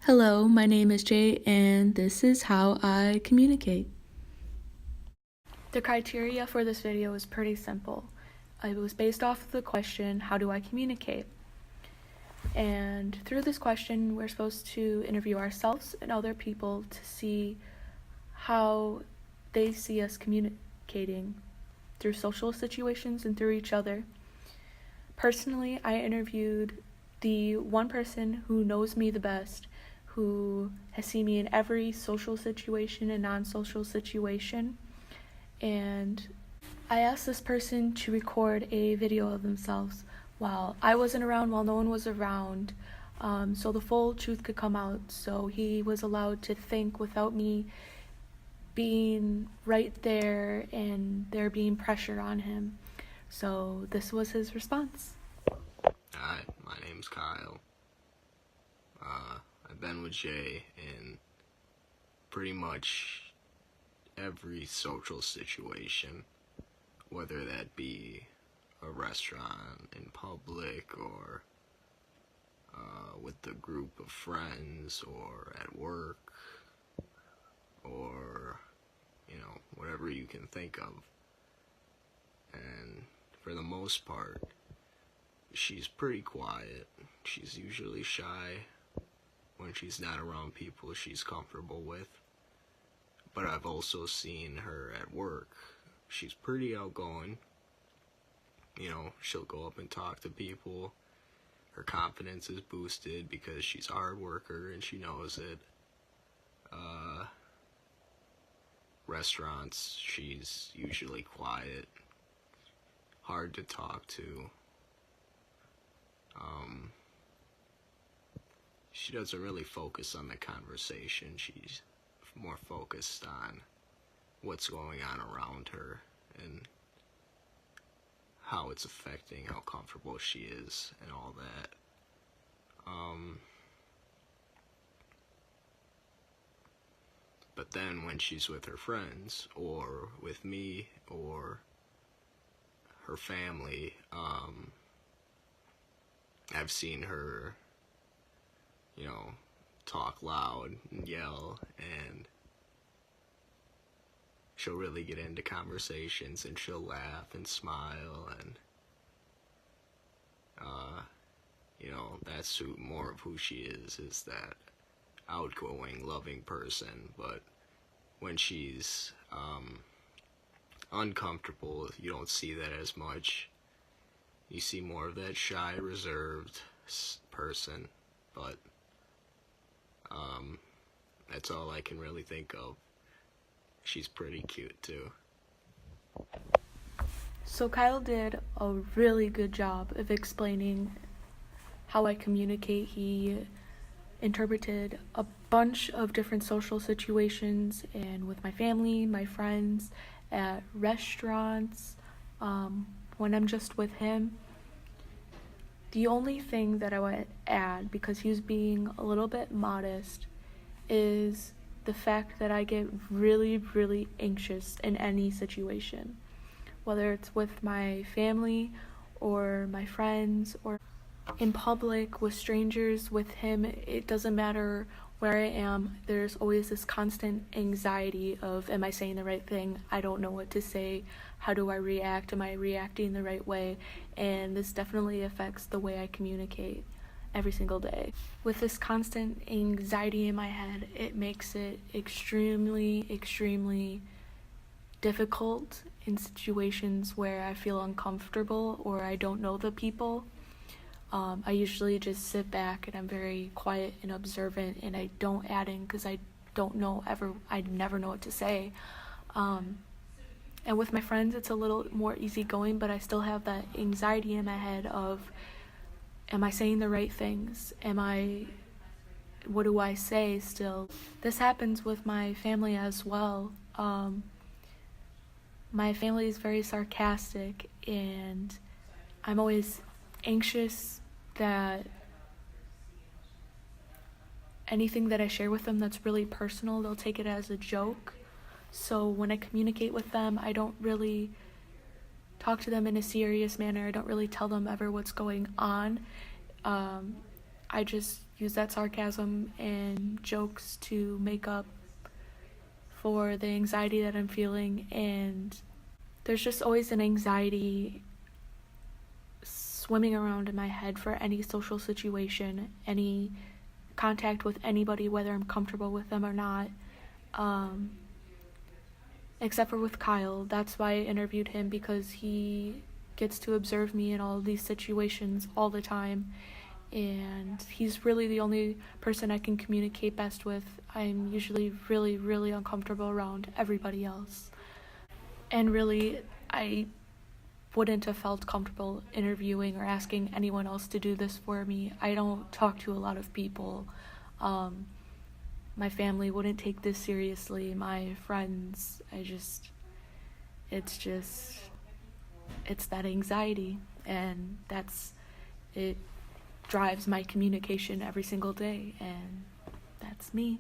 Hello, my name is Jay, and this is how I communicate. The criteria for this video is pretty simple. It was based off of the question, how do I communicate? And through this question, we're supposed to interview ourselves and other people to see how they see us communicating through social situations and through each other. Personally, I interviewed the one person who knows me the best, who has seen me in every social situation and non-social situation. And I asked this person to record a video of themselves while I wasn't around, while no one was around, so the full truth could come out. So he was allowed to think without me being right there and there being pressure on him. So this was his response. Hi, my name's Kyle. I've been with Jay in pretty much every social situation, whether that be a restaurant, in public, or with a group of friends, or at work, or, whatever you can think of. And for the most part, she's pretty quiet. She's usually shy when she's not around people she's comfortable with. But I've also seen her at work. She's pretty outgoing. She'll go up and talk to people. Her confidence is boosted because she's a hard worker and she knows it. Restaurants, she's usually quiet, hard to talk to. She doesn't really focus on the conversation. She's more focused on what's going on around her and how it's affecting how comfortable she is and all that. But then when she's with her friends or with me or her family, I've seen her, talk loud and yell, and she'll really get into conversations and she'll laugh and smile, and that's more of who she is that outgoing, loving person. But when she's uncomfortable, you don't see that as much. You see more of that shy, reserved person. But that's all I can really think of. She's pretty cute too. So Kyle did a really good job of explaining how I communicate. He interpreted a bunch of different social situations, and with my family, my friends, at restaurants, when I'm just with him. The only thing that I would add, because he was being a little bit modest, is the fact that I get really, really anxious in any situation. Whether it's with my family or my friends or in public with strangers, with him, it doesn't matter where I am. There's always this constant anxiety of, am I saying the right thing? I don't know what to say. How do I react? Am I reacting the right way? And this definitely affects the way I communicate every single day. With this constant anxiety in my head, it makes it extremely, extremely difficult in situations where I feel uncomfortable or I don't know the people. I usually just sit back and I'm very quiet and observant, and I don't add in because I never know what to say. And with my friends, it's a little more easygoing, but I still have that anxiety in my head of, am I saying the right things? What do I say still? This happens with my family as well. My family is very sarcastic, and I'm always anxious that anything that I share with them that's really personal, they'll take it as a joke. So when I communicate with them, I don't really talk to them in a serious manner. I don't really tell them ever what's going on. I just use that sarcasm and jokes to make up for the anxiety that I'm feeling. And there's just always an anxiety swimming around in my head for any social situation, any contact with anybody, whether I'm comfortable with them or not. Except for with Kyle. That's why I interviewed him, because he gets to observe me in all of these situations all the time, and he's really the only person I can communicate best with. I'm usually really, really uncomfortable around everybody else. And really, I wouldn't have felt comfortable interviewing or asking anyone else to do this for me. I don't talk to a lot of people. My family wouldn't take this seriously. My friends, it's that anxiety, and it drives my communication every single day, and that's me.